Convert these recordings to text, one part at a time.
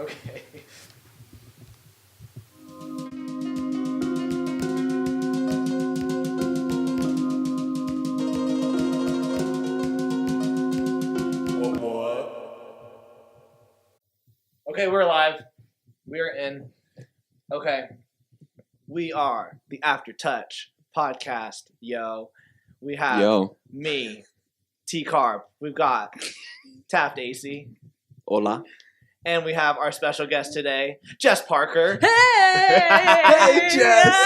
Okay. Okay, we're live. We're in. Okay. We are the After Touch podcast, yo. We have me, T-Carb. We've got Taft AC. Hola. And we have our special guest today, Jess Parker. Hey! Hey, Jess!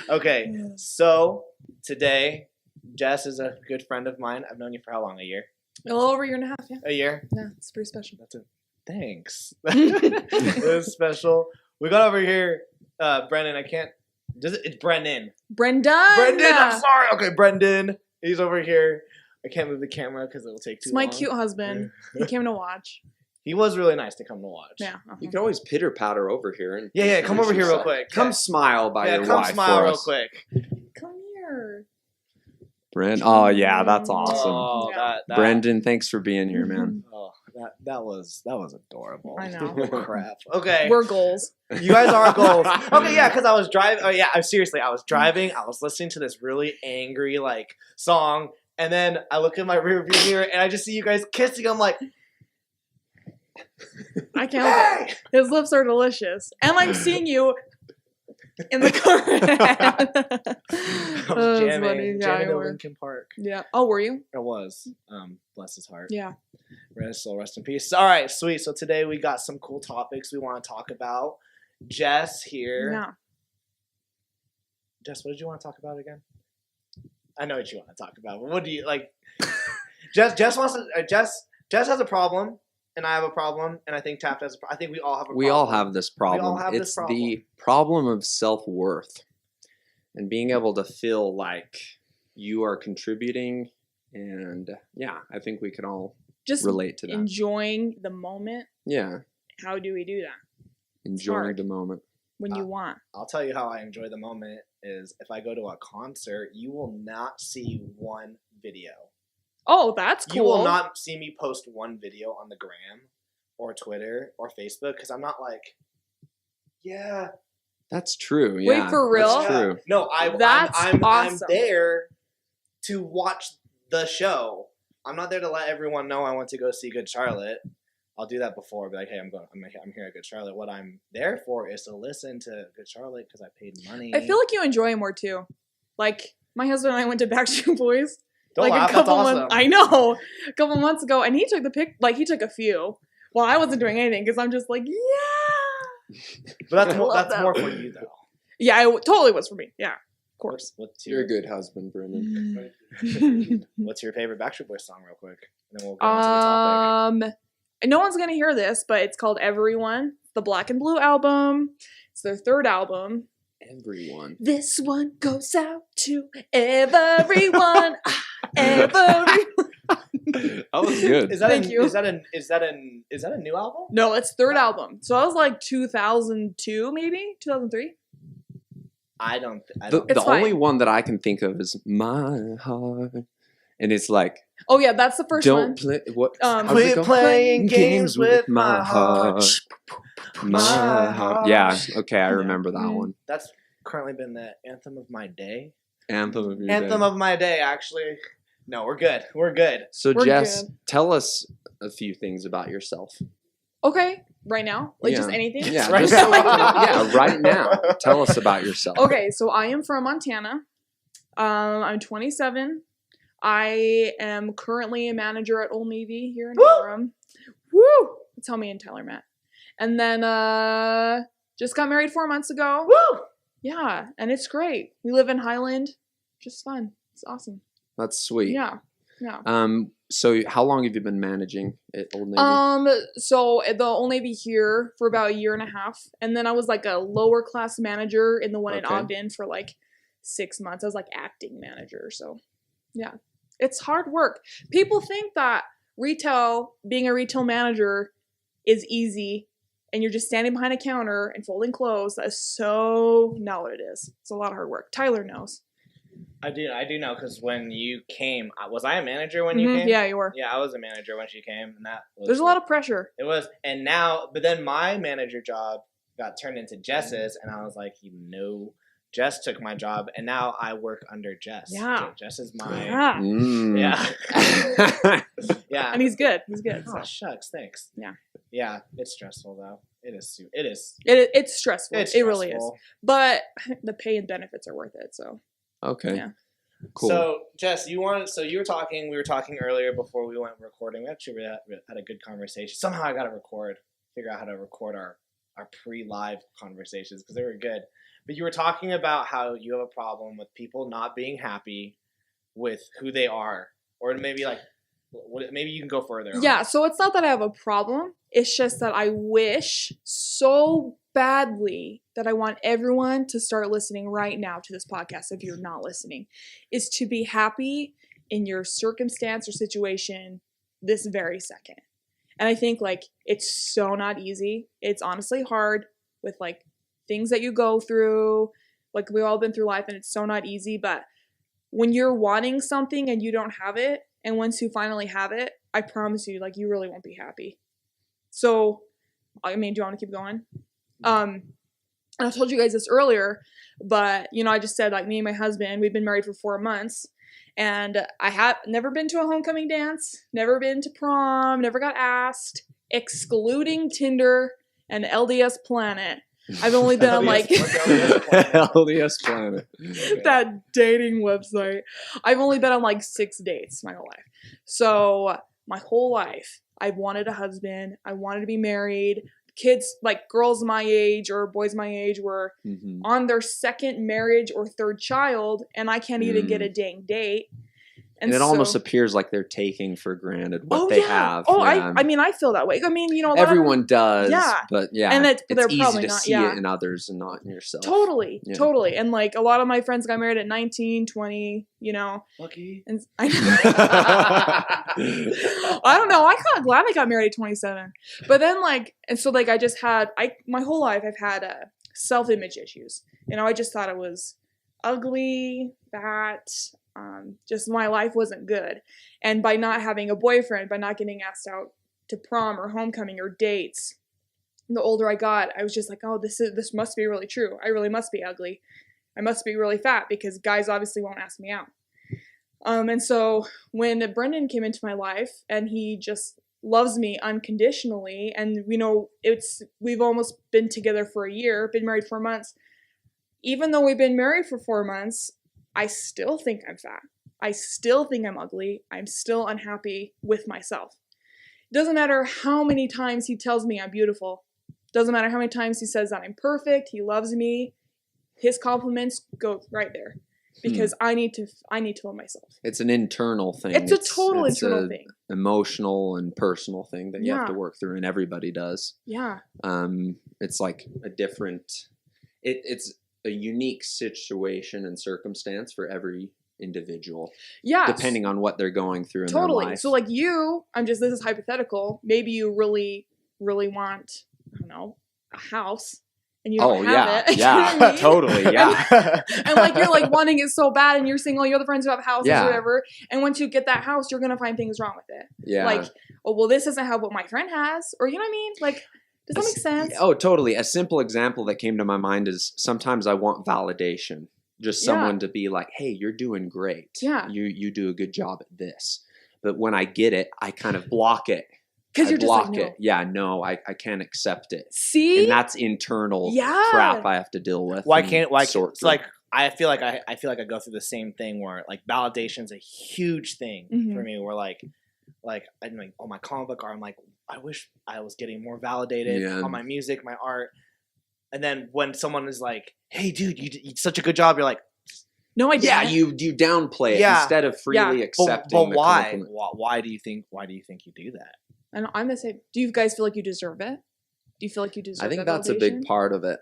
Okay, so today, Jess is a good friend of mine. I've known you for how long? A year? A little over a year and a half, yeah. A year? Yeah, it's pretty special. That's it. Thanks. It was special. We got over here, Brendan. It's Brendan. Brendan! I'm sorry. Okay, Brendan. He's over here. I can't move the camera because it'll take too long. It's my cute husband. He came to watch. He was really nice to come to watch. Yeah. You can always pitter patter over here and Yeah. Come over here real quick. Come smile by your wife. Come smile for real us. quick. Come here. Brendan. Oh yeah, that's awesome. Oh, Yeah. that Brendan, thanks for being here, man. Oh, that was adorable. I know. Oh, crap. Okay. We're goals. You guys are goals. Okay, yeah, because I was driving. Oh, yeah, I was driving. I was listening to this really angry, song. And then I look in my rearview mirror and I just see you guys kissing. I'm like, I can't help it. His lips are delicious. And I'm seeing you in the car. I was jamming Yeah, to you were. Lincoln Park. Yeah. Oh, were you? It was. Bless his heart. Yeah. Rest in peace. All right, sweet. So today we got some cool topics we want to talk about. Jess here. Yeah. Jess, what did you want to talk about again? I know what you want to talk about. But what do you like? Jess has a problem, and I have a problem, and I think Taft has a problem. I think we all have a problem. We all have this problem. all have this It's problem. the problem of self-worth and being able to feel like you are contributing. And yeah, I think we can all Just relate to that. enjoying the moment. Yeah, How do we do that? enjoying hard. the moment. When you want. I'll tell you how I enjoy the moment is if I go to a concert, you will not see one video. Oh, that's cool. You will not see me post one video on the gram or Twitter or Facebook because I'm not like, yeah. That's true. Wait, Yeah, for real? That's true. No, That's I'm awesome. there to watch the show. I'm not there to let everyone know I went to go see Good Charlotte. I'll do that before, be like, hey, I'm here at Good Charlotte. What I'm there for is to listen to Good Charlotte because I paid money. I feel like you enjoy it more too. Like my husband and I went to Backstreet Boys. Don't like laugh, a couple that's awesome. months. I know, a couple months ago, and he took the pic. Like he took a few. Well, I wasn't doing anything because I'm just like, yeah. But that's love them. more for you though. Yeah, it totally was for me. Yeah, of course. What's You're your a good husband, Brendan. What's your favorite Backstreet Boys song, real quick? And then we'll go into the topic. No one's gonna hear this, but it's called Everyone, the Black and Blue album. It's their third album. Everyone. This one goes out to everyone. Everyone. That was good. Thank you. Is that a new album? No, it's third album. So that was like 2002, maybe 2003. I don't. The It's only fine. one that I can think of is My Heart. And it's like, Oh yeah, that's the 1st one. don't play. What? Um, how's it Quit go? playing games with my heart. My heart. Yeah, okay, I remember that Mhm. one. That's currently been the anthem of my day. Anthem of your Anthem day. of my day, actually. No, we're good. We're good. So, We're Jess, good. tell us a few things about yourself. Okay, right now, like just Yeah. anything. Yeah, Right just now. so we can- yeah, right now. Tell us about yourself. Okay, so I am from Montana. I'm 27. I am currently a manager at Old Navy here in Woo! Durham. Woo! That's how me and Tyler met. And then just got married 4 months ago. Woo! Yeah, and it's great. We live in Highland. Just fun. It's awesome. That's sweet. Yeah. Yeah. So how long have you been managing at Old Navy? So at the Old Navy here for about a year and a half, and then I was like a lower class manager in the one in Okay. Ogden for like 6 months. I was like acting manager. So, yeah, it's hard work. People think that being a retail manager, is easy, and you're just standing behind a counter and folding clothes. That is so not what it is. It's a lot of hard work. Tyler knows. I do know, because when you came, was I a manager when you came? Yeah, you were. Yeah, I was a manager when she came, and There's a lot of pressure. It was, and now, but then my manager job got turned into Jess's, and I was like, no, Jess took my job, and now I work under Jess. Yeah, Jess is my yeah, and he's good. He's good. Oh shucks, thanks. Yeah, it's stressful though. It is. It's stressful. It's it really is. But the pay and benefits are worth it. So. Okay. Yeah. Cool. So Jess, we were talking earlier before we went recording. We actually had a good conversation. Somehow I got to figure out how to record our pre-live conversations, because they were good. But you were talking about how you have a problem with people not being happy with who they are, or maybe you can go further. Yeah. So it's not that I have a problem. It's just that I wish so badly that I want everyone to start listening right now to this podcast, if you're not listening, is to be happy in your circumstance or situation this very second. And I think it's so not easy. It's honestly hard with things that you go through. We've all been through life, and it's so not easy. But when you're wanting something and you don't have it, and once you finally have it, I promise you, you really won't be happy. So, I mean, do you want to keep going? I told you guys this earlier, but, I just said, me and my husband, we've been married for 4 months, and I have never been to a homecoming dance, never been to prom, never got asked, excluding Tinder and LDS Planet. I've only been on LDS Planet. That dating website. I've only been on 6 dates my whole life. So my whole life, I wanted a husband. I wanted to be married. Kids, girls my age or boys my age, were on their second marriage or third child, and I can't even get a dang date. And it almost appears like they're taking for granted what they have. Oh, yeah. I mean, I feel that way. I mean, everyone does. Yeah. But yeah, and it's easy probably to not, see it in others and not in yourself. Totally. And a lot of my friends got married at 19, 20, Lucky. And I don't know. I kind of glad I got married at 27. But then and so I just had, my whole life I've had self-image issues. I just thought it was ugly, fat. Just my life wasn't good. And by not having a boyfriend, by not getting asked out to prom or homecoming or dates, the older I got, I was just oh, this must be really true. I really must be ugly. I must be really fat, because guys obviously won't ask me out. And so when Brendan came into my life, and he just loves me unconditionally, and we've almost been together for a year, been married 4 months. Even though we've been married for 4 months, I still think I'm fat. I still think I'm ugly. I'm still unhappy with myself. It doesn't matter how many times he tells me I'm beautiful. Doesn't matter how many times he says that I'm perfect. He loves me. His compliments go right there, because I need to love myself. It's an internal thing. It's a total internal thing. Emotional and personal thing that you have to work through, and everybody does. Yeah. It's a different. It's a unique situation and circumstance for every individual. Yeah. Depending on what they're going through in their life. So this is hypothetical. Maybe you really, really want, I don't know, a house. And you don't have it. Yeah. You know what I mean? Totally. Yeah. and you're wanting it so bad, and you're seeing all your other friends who have houses or whatever. And once you get that house, you're going to find things wrong with it. Yeah. Oh, well, this doesn't have what my friend has. Or, you know what I mean? Does that make sense? Oh, totally. A simple example that came to my mind is sometimes I want validation. Just someone to be hey, you're doing great. Yeah. You do a good job at this. But when I get it, I kind of block it. Because you're block just no. it. Yeah, no, I can't accept it. See? And that's internal crap I have to deal with. I feel like I go through the same thing where validation's a huge thing for me, where I'm oh, my comic book art, I'm I wish I was getting more validated on my music, my art. And then when someone is hey dude, you did such a good job, you're no, I didn't. Yeah, you downplay it instead of freely accepting. But why? Why do you think you do that? And I'm the same. Do you guys feel like you deserve it? Do you feel like you deserve it? I think that's a big part of it.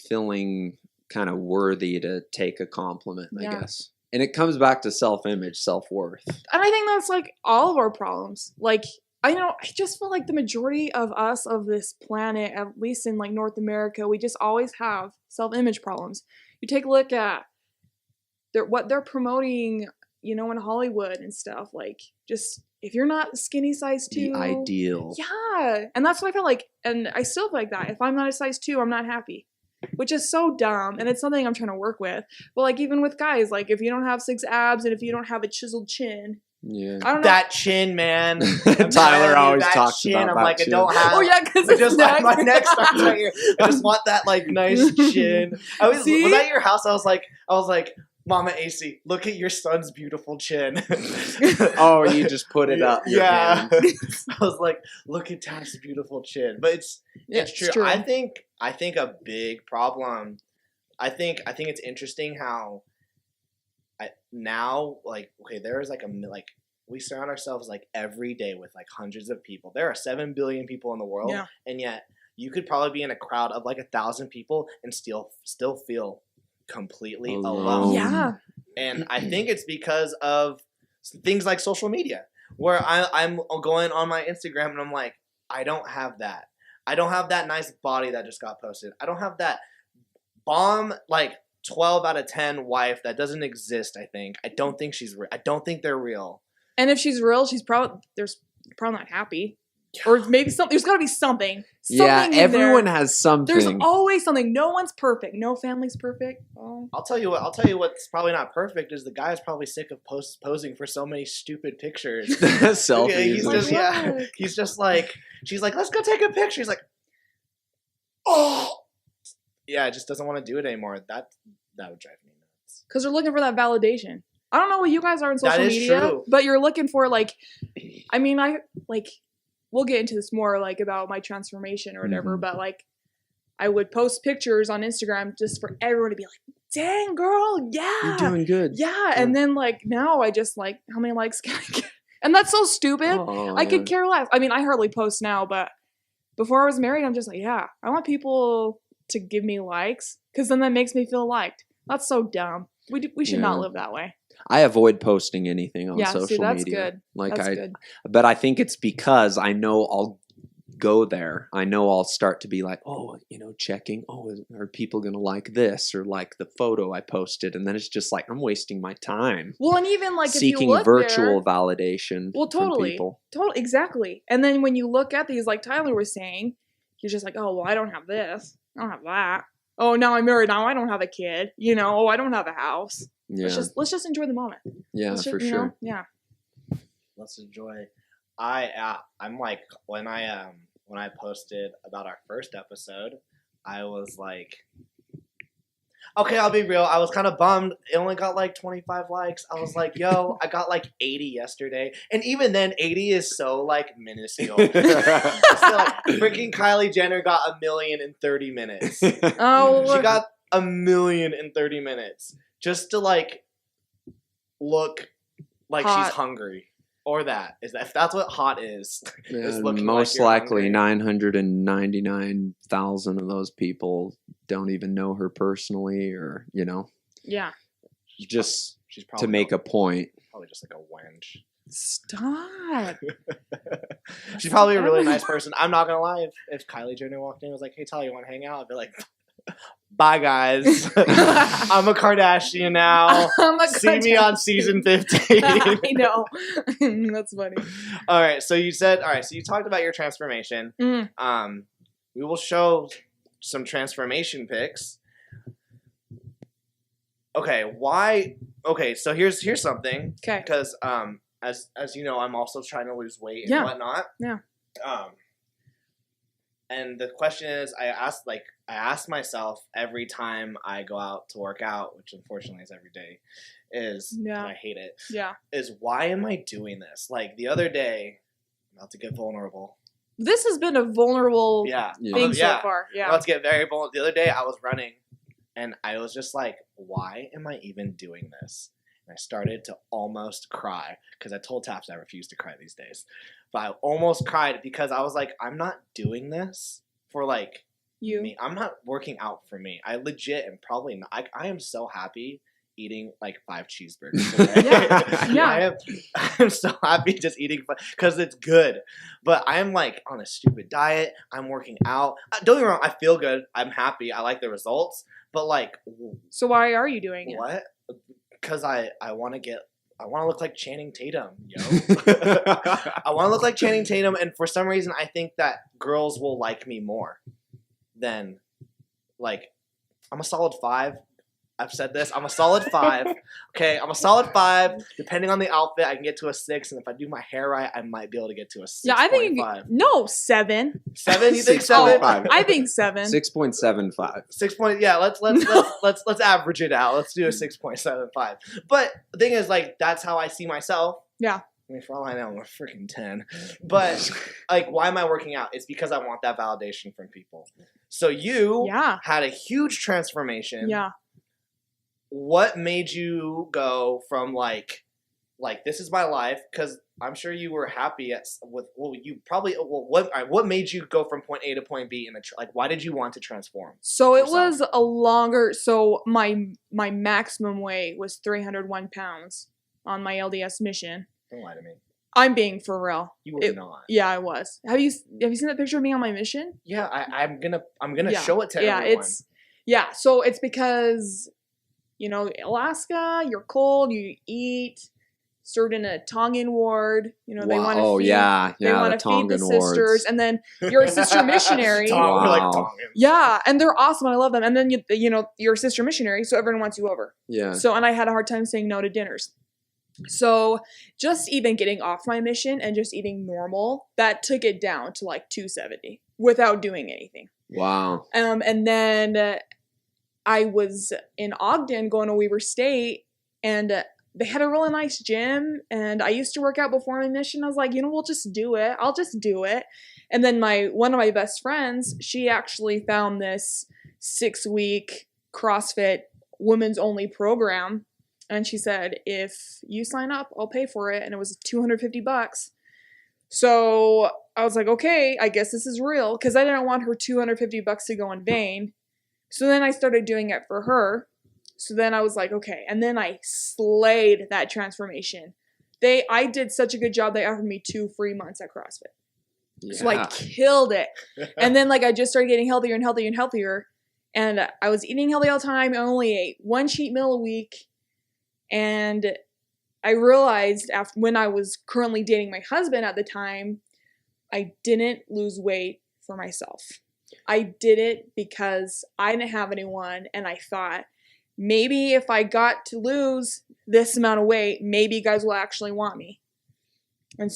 Feeling kind of worthy to take a compliment, I guess. And it comes back to self-image, self-worth. And I think that's all of our problems. I just feel like the majority of us, of this planet, at least in North America, we just always have self-image problems. You take a look at what they're promoting, you know, in Hollywood and stuff. Like, just if you're not skinny size 2, the ideal. Yeah, and that's what I felt like, and I still feel like that. If I'm not a size 2, I'm not happy, which is so dumb, and it's something I'm trying to work with. But like even with guys, like if you don't have 6 abs and if you don't have a chiseled chin. Yeah, I don't know. That chin, man. Tyler always talks chin, about I'm that like, chin. I don't have. Oh yeah, because I just like my neck starts right here. I just want that like nice chin. Was that your house? I was like, Mama AC, look at your son's beautiful chin. Oh, you just put it up. Yeah. I was like, look at Tad's beautiful chin. But it's true. I think a big problem. I think it's interesting how now, like, okay, there is like we surround ourselves like every day with like hundreds of people. There are 7 billion people in the world, and yet you could probably be in a crowd of like 1,000 people and still feel completely alone. Yeah. And I think it's because of things like social media, where I'm going on my Instagram and I'm like, I don't have that. I don't have that nice body that just got posted. I don't have that bomb like 12 out of 10 wife that doesn't exist. I don't think she's real. I don't think they're real. And if she's real, she's probably not happy. Or maybe something. There's got to be something. Yeah, everyone has something. There's always something. No one's perfect. No family's perfect. Oh. I'll tell you what's probably not perfect is the guy's probably sick of posing for so many stupid pictures. Selfies. He's just like, she's like, let's go take a picture. He's like, oh. Yeah, just doesn't want to do it anymore. That would drive me nuts. Because they're looking for that validation. I don't know what you guys are in social media, true. But you're looking for we'll get into this more like about my transformation or whatever, but like I would post pictures on Instagram just for everyone to be like, dang girl, yeah. You're doing good. Yeah. And then like now I just like, how many likes can I get? And that's so stupid. I could care less. I mean, I hardly post now, but before I was married, I'm just like, yeah, I want people to give me likes because then that makes me feel liked. That's so dumb. We should not live that way. I avoid posting anything on social media. That's good. Like that's good. But I think it's because I know I'll go there. I know I'll start to be like, oh, checking. Oh, are people going to like this or like the photo I posted? And then it's just like I'm wasting my time. Well, and even like seeking if you look virtual validation. Well, totally, from people. Totally, exactly. And then when you look at these, like Tyler was saying, you're just like, oh, well, I don't have this. I don't have that. Oh, now I'm married. Now I don't have a kid. Oh, I don't have a house. Yeah. Let's just enjoy the moment. Yeah, for sure. Yeah. Let's enjoy. I'm like when I posted about our first episode, I was like, okay, I'll be real. I was kind of bummed. It only got like 25 likes. I was like, yo, I got like 80 yesterday. And even then, 80 is so like minuscule. So, like, freaking Kylie Jenner got 1 million in 30 minutes. Oh, she got 1 million in 30 minutes just to like look like hot. She's hungry. Or if that's what hot is. Yeah, most likely 999,000 of those people don't even know her personally or, Yeah. Just to make a point. Probably just like a wench. Stop. She's probably a really nice person. I'm not going to lie. If Kylie Jenner walked in and was like, hey, Tyler, you want to hang out? I'd be like, bye, guys. I'm a Kardashian now. See me on season 15. I know. That's funny. All right. So you talked about your transformation. Mm. We will show some transformation pics. Okay. Why? Okay. So here's something. Okay. Because as you know, I'm also trying to lose weight and whatnot. Yeah. And the question is, I ask myself every time I go out to work out, which unfortunately is every day, I hate it. Yeah. Is why am I doing this? Like the other day, I'm about to get vulnerable. This has been a vulnerable thing so far. Yeah. Let's get very vulnerable. The other day I was running and I was just like, why am I even doing this? And I started to almost cry because I told Taps I refuse to cry these days. But I almost cried because I was like, I'm not doing this for like me. I'm not working out for me. I legit am probably not. I am so happy eating like 5 cheeseburgers today. Yeah. I'm so happy just eating because it's good. But I am like on a stupid diet. I'm working out. Don't get me wrong. I feel good. I'm happy. I like the results. But like, so why are you doing it? What? Because I want to look like Channing Tatum, yo. I want to look like Channing Tatum, and for some reason, I think that girls will like me more than, like, I'm a solid 5. I've said this. I'm a solid 5. Okay, I'm a solid 5. Depending on the outfit, I can get to a 6, and if I do my hair right, I might be able to get to a 6. Yeah, I think 7. 7? You think 6.5. 7? I think 7. 6.75. 6 point. Yeah, let's average it out. Let's do a 6.75. But the thing is, like, that's how I see myself. Yeah. I mean, for all I know, I'm a freaking 10. But, like, why am I working out? It's because I want that validation from people. So you had a huge transformation. Yeah. What made you go from, like this is my life? Because I'm sure you were happy what made you go from point A to point B why did you want to transform? So it was a longer. So my maximum weight was 301 pounds on my LDS mission. Don't lie to me. I'm being for real. You were not. Yeah, I was. Have you seen that picture of me on my mission? Yeah, I'm gonna show it to everyone. So it's because, Alaska, you're cold, you eat, served in a Tongan ward, they want to feed. They want to feed the sisters, and then you're a sister missionary. We're like Tongans. Yeah, and they're awesome. I love them. And then you're a sister missionary, so everyone wants you over. Yeah. So, and I had a hard time saying no to dinners. So just even getting off my mission and just eating normal, that took it down to like 270 without doing anything. Wow. And then I was in Ogden going to Weber State, and they had a really nice gym, and I used to work out before my mission. I was like, we'll just do it. I'll just do it. And then one of my best friends, she actually found this 6-week CrossFit women's only program. And she said, if you sign up, I'll pay for it. And it was $250. So I was like, okay, I guess this is real. Because I didn't want her $250 to go in vain. So then I started doing it for her. So then I was like, okay. And then I slayed that transformation. I did such a good job, they offered me 2 free months at CrossFit. Yeah. So I killed it. And then I just started getting healthier and healthier and healthier. And I was eating healthy all the time. I only ate 1 cheat meal a week. And I realized when I was currently dating my husband at the time, I didn't lose weight for myself. I did it because I didn't have anyone, and I thought, maybe if I got to lose this amount of weight, maybe guys will actually want me. And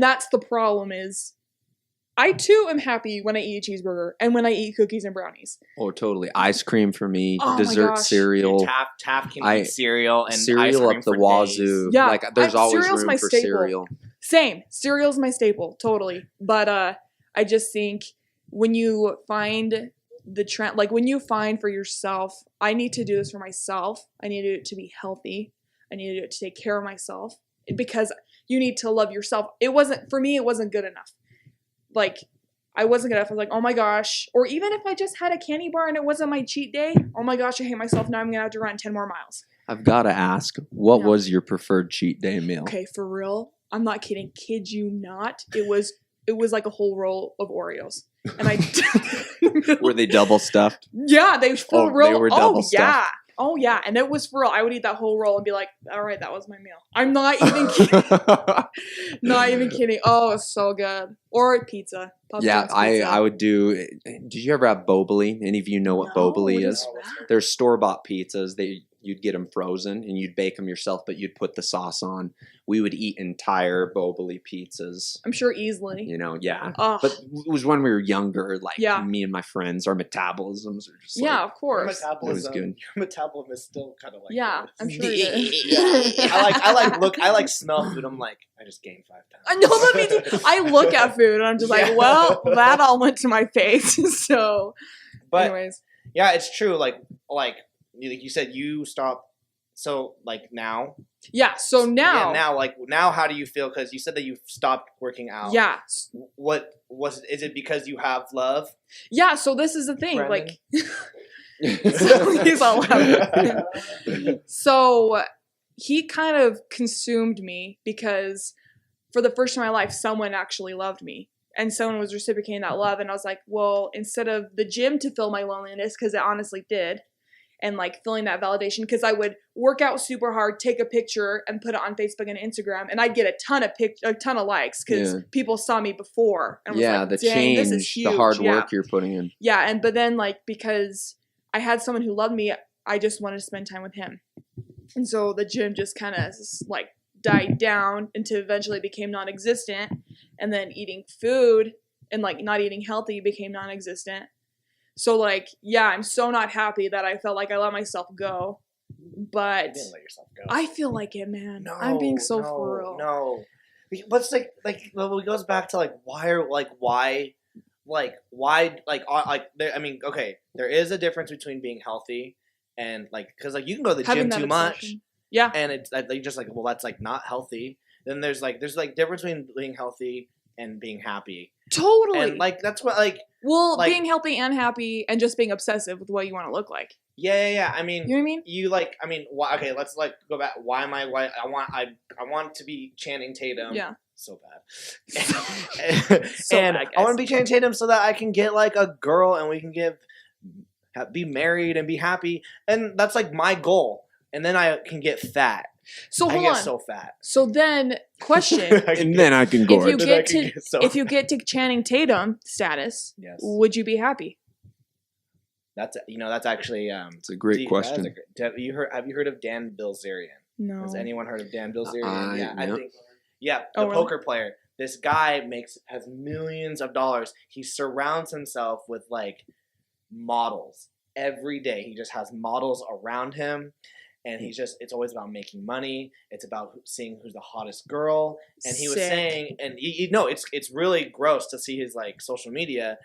that's the problem is, I too am happy when I eat a cheeseburger and when I eat cookies and brownies. Oh, totally. Ice cream for me, Oh dessert cereal. Taff can eat cereal and cereal ice cream up the for wazoo. days. Yeah, there's always cereal's room my for staple. cereal. Same. Cereal's my staple, totally. But I just think when you find the trend, when you find for yourself, I need to do this for myself. I need to do it to be healthy. I need to do it to take care of myself, because you need to love yourself. For me, it wasn't good enough. I wasn't good enough. I was like, oh my gosh. Or even if I just had a candy bar and it wasn't my cheat day, oh my gosh, I hate myself. Now I'm going to have to run 10 more miles. I've got to ask, what was your preferred cheat day meal? Okay, for real. I'm not kidding. Kid you not. It was like a whole roll of Oreos. And I Were they double stuffed? Yeah, they for real. They were double stuffed. Oh yeah, and it was for real. I would eat that whole roll and be like, all right, that was my meal. I'm not even kidding. Not even kidding. Oh, it's so good. Or pizza. Yeah, I would do. Did you ever have Boboli? Any of you know what Boboli is? They're store-bought pizzas. You'd get them frozen and you'd bake them yourself, but you'd put the sauce on. We would eat entire Boboli pizzas. I'm sure easily. Yeah. Ugh. But it was when we were younger, me and my friends, our metabolisms are just of course. It was good. Your metabolism is still kind of like I'm sure it is. Yeah. I smell food. I'm like, I just gained 5 pounds. I know that means I look at food and I'm just like, well, that all went to my face. So, but anyways. Yeah, it's true. Like you said, you stopped. So now. Yeah. So now. Yeah, now, how do you feel? Because you said that you stopped working out. Yeah. What was? Is it because you have love? Yeah. So this is the thing. Brandon? He's all laughing. So he kind of consumed me because for the first time in my life, someone actually loved me. And someone was reciprocating that love. And I was like, well, instead of the gym to fill my loneliness, because it honestly did, and like feeling that validation, because I would work out super hard, take a picture and put it on Facebook and Instagram, and I'd get a ton of likes because people saw me before. And was like, the dang, change, this is huge. the hard work you're putting in. Yeah, but then like because I had someone who loved me, I just wanted to spend time with him, and so the gym just kind of like died down until eventually it became non-existent, and then eating food and like not eating healthy became non-existent. So like, yeah, I'm so not happy that I felt like I let myself go, but you didn't let yourself go. I feel like it, man. No, I'm being so for real. No, but it's like it goes back to like why there, I mean, okay, there is a difference between being healthy and like, because like you can go to the gym too much, and it's like just like, well, that's like not healthy. Then there's difference between being healthy and being happy. Totally. And like that's what like. Well, like, being healthy and happy and just being obsessive with what you want to look like. Yeah. I mean, you know what I mean? You like, I mean, why, okay, let's like go back. Why I want to be Channing Tatum. Yeah. So bad. I want to be Channing Tatum so that I can get like a girl and we can be married and be happy. And that's like my goal. And then I can get fat. So hold I get on. so fat. So then, question. And then I can go. If you get to Channing Tatum status, yes, would you be happy? That's actually it's a great question. Have you heard of Dan Bilzerian? No. Has anyone heard of Dan Bilzerian? Yeah, I think. Yeah, the poker player. This guy has millions of dollars. He surrounds himself with like models every day. He just has models around him. And it's always about making money. It's about seeing who's the hottest girl. And he was saying, and it's really gross to see his like social media,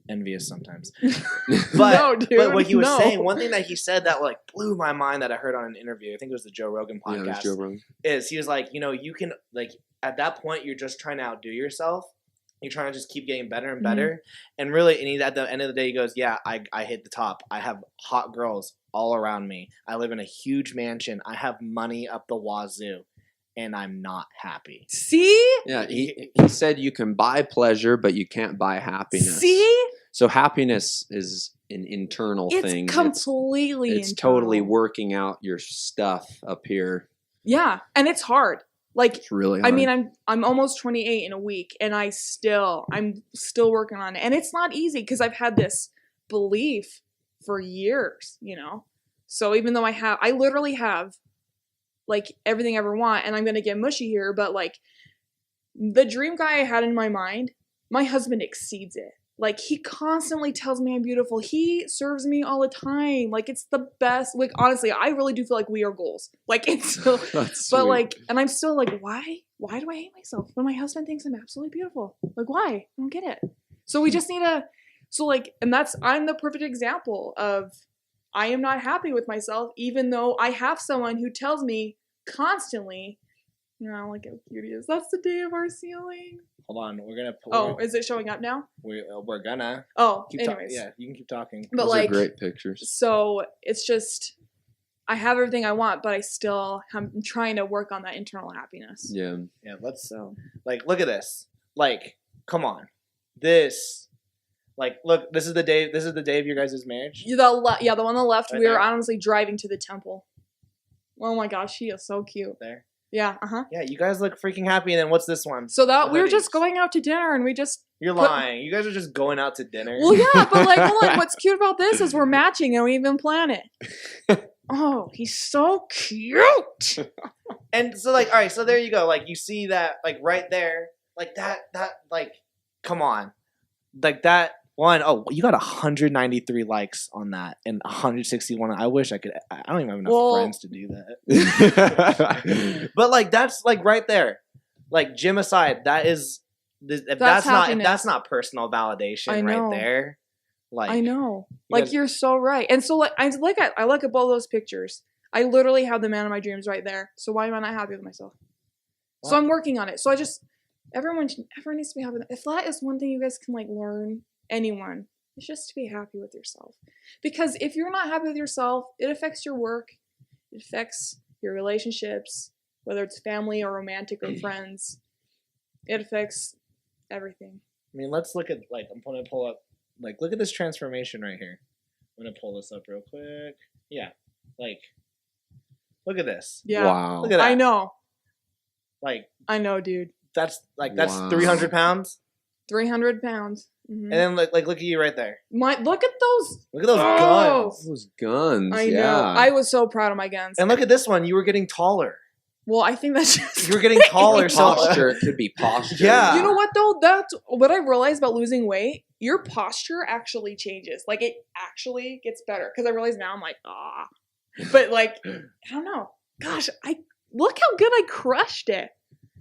envious sometimes. But what he was saying, one thing that he said that like blew my mind that I heard on an interview, I think it was the Joe Rogan podcast. Yeah, it was Joe Rogan. Is he was like, you can like at that point you're just trying to outdo yourself. You're trying to just keep getting better and better. Mm-hmm. And really, at the end of the day, he goes, yeah, I hit the top. I have hot girls all around me. I live in a huge mansion. I have money up the wazoo. And I'm not happy. See? Yeah, he said you can buy pleasure, but you can't buy happiness. See? So happiness is an internal thing. It's completely It's totally working out your stuff up here. Yeah, and it's hard. Like, it's really hard. I mean, I'm almost 28 in a week, and I'm still working on it, and it's not easy because I've had this belief for years, So even though I literally have like everything I ever want, and I'm gonna get mushy here, but like the dream guy I had in my mind, my husband exceeds it. Like, he constantly tells me I'm beautiful. He serves me all the time. Like, it's the best. Like, honestly, I really do feel like we are goals. Like, it's so, but like, and I'm still like, why do I hate myself when my husband thinks I'm absolutely beautiful? Like, why? I don't get it. So we just need and I'm the perfect example of I am not happy with myself, even though I have someone who tells me constantly, look how cute he is. That's the day of our ceiling. Hold on, we're gonna. Is it showing up now? We're gonna. Oh, anyways. Yeah, you can keep talking. But those are great pictures. So it's just, I have everything I want, but I'm trying to work on that internal happiness. Yeah. Yeah. Look at this. Like, come on, this. Like, look, this is the day of your guys' marriage. The one on the left. Right, we were honestly driving to the temple. Oh my gosh, he is so cute. There. Yeah, Yeah, you guys look freaking happy. And then what's this one? So that we were just going out to dinner, and we just. You're lying. You guys are just going out to dinner. Well, yeah, but like, hold on. What's cute about this is we're matching, and we even plan it. Oh, he's so cute. And so, like, all right, so there you go. Like, you see that, like, right there, like that, like, come on, like that. One, you got 193 likes on that and 161. I wish I could. I don't even have enough friends to do that. But like that's like right there. Like gym aside, that's not personal validation right there. Like I know. You're so right. And so like I look at both those pictures. I literally have the man of my dreams right there. So why am I not happy with myself? What? So I'm working on it. So everyone needs to be happy. If that is one thing you guys can like learn. Anyone, it's just to be happy with yourself. Because if you're not happy with yourself, it affects your work, it affects your relationships, whether it's family or romantic or friends. It affects everything. I mean, let's look at I'm going to pull up look at this transformation right here. I'm gonna pull this up real quick. Yeah, like, look at this. Yeah. Wow. Look at that. I know. Like, I know, dude. that's Wow. 300 pounds. 300 pounds. And then look at you right there. Look at those. Look at those Oh. guns. Those guns. I yeah. know. I was so proud of my guns. And look at this one. You were getting taller. Well, I think that's just. You were getting taller. So Posture. It could be posture. Yeah. You know what though? That's what I realized about losing weight. Your posture actually changes. Like it actually gets better. Because I realize now I'm like, but like, I don't know. Gosh, look how good I crushed it.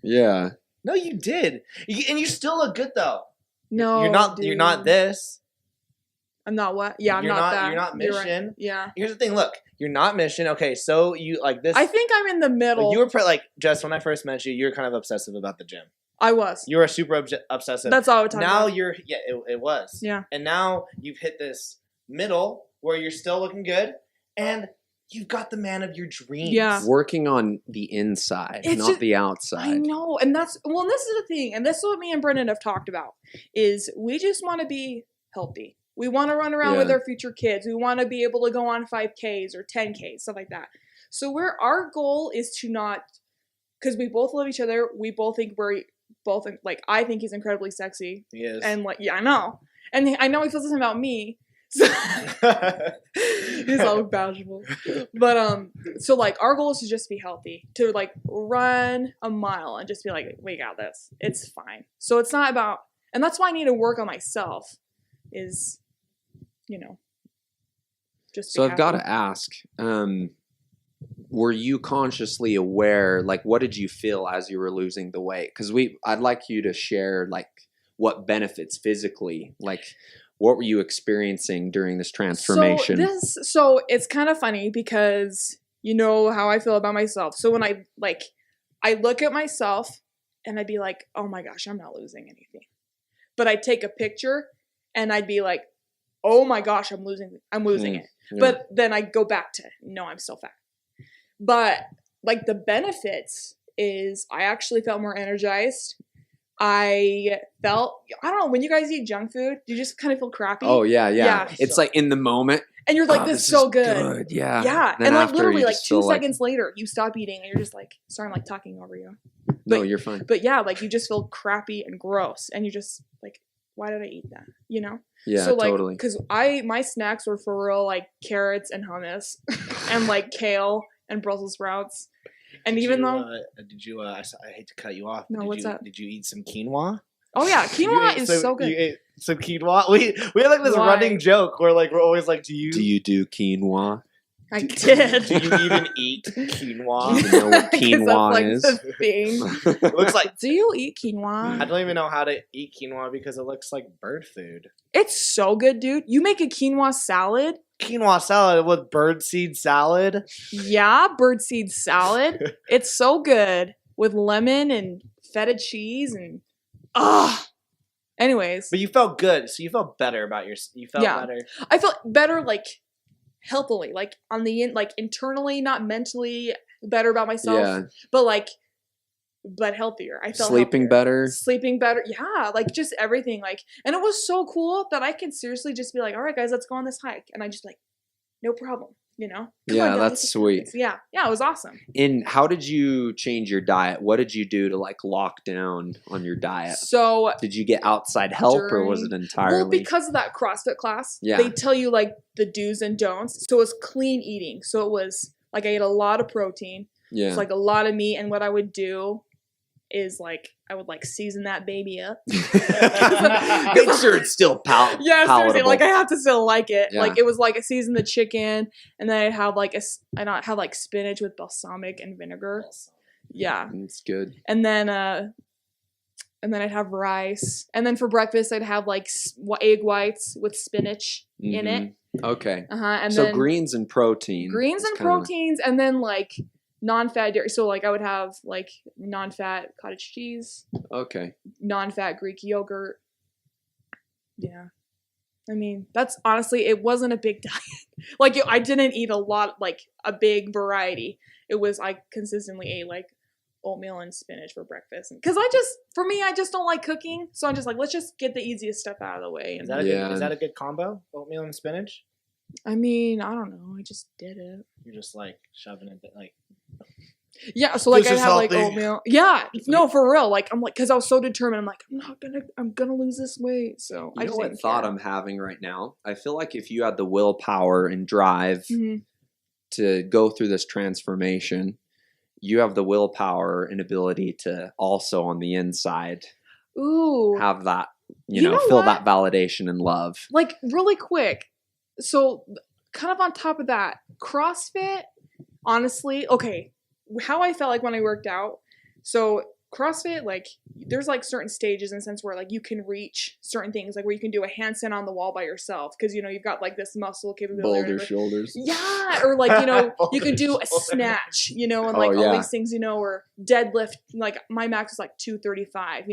Yeah. no, you did, and you still look good though. No, You're not. dude. You're not this. I'm not what? Yeah, I'm You're not that. You're not You're Mission. right. Yeah. Here's the thing. Look, you're not Mission. Okay, so you like this. I think I'm in the middle. You were like Jess when I first met you. You were kind of obsessive about the gym. I was. You were super obsessive. That's all I was talking Now about. you're it was. Yeah. And now you've hit this middle where you're still looking good, and you've got the man of your dreams. Yeah. Working on the inside, It's not just- the outside. I know, and this is the thing, and this is what me and Brendan have talked about, is we just want to be healthy. We want to run around with Yeah. our future kids. We want to be able to go on 5Ks or 10Ks, stuff like that. So our goal is to not, because we both love each other. We both think like, I think he's incredibly sexy. He is. And like, yeah, I know. And I know he feels the same about me. So he's all bashful. But so like our goal is to just be healthy, to like run a mile and just be like, we got this. It's fine. So it's not about, and that's why I need to work on myself is, just So be I've got happy. to ask, were you consciously aware, like what did you feel as you were losing the weight? Because I'd like you to share like what benefits physically, like what were you experiencing during this transformation? So it's kind of funny because you know how I feel about myself. So when I look at myself and I'd be like, oh my gosh, I'm not losing anything. But I'd take a picture and I'd be like, oh my gosh, I'm losing it. Yeah. But then I go back to, no, I'm still fat. But like the benefits is I actually felt more energized. I don't know, when you guys eat junk food, do you just kind of feel crappy? Oh yeah. Yeah. It's like in the moment. And you're like, this is so good. Yeah. Yeah. Then And like after literally you like just 2 feel seconds later, you stop eating and you're just like, sorry, I'm like talking over you. No, but- you're fine. But yeah, like you just feel crappy and gross. And you just like, why did I eat that? Yeah, So like, totally. because my snacks were for real like carrots and hummus and like kale and Brussels sprouts. And even though, I hate to cut you off. No, did what's you, up? Did you eat some quinoa? oh yeah, You quinoa ate is so good. You ate some quinoa. We had like this Why? running joke where like we're always like, do you do quinoa? I did. do you even eat quinoa? Do you know what 'Cause quinoa that's, like, is? the thing. It looks like Do you eat I quinoa? don't even know how to eat quinoa because it looks like bird food. It's so good, dude. You make a quinoa salad. Quinoa salad with birdseed salad. Yeah, birdseed salad. It's so good with lemon and feta cheese and anyways, But you felt good, so you felt better about you felt Yeah. better. I felt better like healthily, like on the like internally, not mentally better about myself, Yeah. but healthier. I felt Sleeping healthier. better. Sleeping better. Yeah, like just everything. Like, and it was so cool that I can seriously just be like, all right, guys, let's go on this hike. And I just like, no problem, Come Yeah, on, guys, that's let's do sweet. this. Yeah, it was awesome. How did you change your diet? What did you do to like lock down on your diet? So, Did you get outside help or was it entirely? well, because of that CrossFit class, Yeah. they tell you like the do's and don'ts. So it was clean eating. So it was like I ate a lot of protein. yeah. It's like a lot of meat. And what I would do is like I would like season that baby up. Make sure it's still Yeah, seriously, palatable. like I have to still like it. Yeah. Like it was like I seasoned the chicken, and then I'd have like I'd have like spinach with balsamic and vinegar. Yeah, It's good. and then I'd have rice, and then for breakfast I'd have like egg whites with spinach in it. Okay. And So then greens and protein. greens is and kinda- proteins, and then like non-fat dairy. So like I would have like non-fat cottage cheese, Okay. non-fat Greek yogurt. Yeah. I mean, that's honestly, it wasn't a big diet. Like I didn't eat a lot, like a big variety. It was, I consistently ate like oatmeal and spinach for breakfast. Cause for me, I just don't like cooking. So I'm just like, let's just get the easiest stuff out of the way. Is And that Yeah. is that a good combo? Oatmeal and spinach? I mean, I don't know. I just did it. You're just like shoving it, like. Yeah, so like This I is have like healthy. oatmeal. Yeah, no, for real. Like I'm like, because I was so determined. I'm like, I'm gonna lose this weight. So I You know just what didn't thought care. I'm having right now? I feel like if you had the willpower and drive Mhm. to go through this transformation, you have the willpower and ability to also on the inside Ooh, have that, You know feel what? that validation and love. like really quick. So kind of on top of that, CrossFit. Honestly, okay, how I felt like when I worked out. So CrossFit, like there's like certain stages in a sense where like you can reach certain things, like where you can do a handstand on the wall by yourself because you've got like this muscle capability. or Boulder whatever. shoulders. Yeah, or like you can do a snatch, and like all yeah. these things, or deadlift. Like my max is like 235.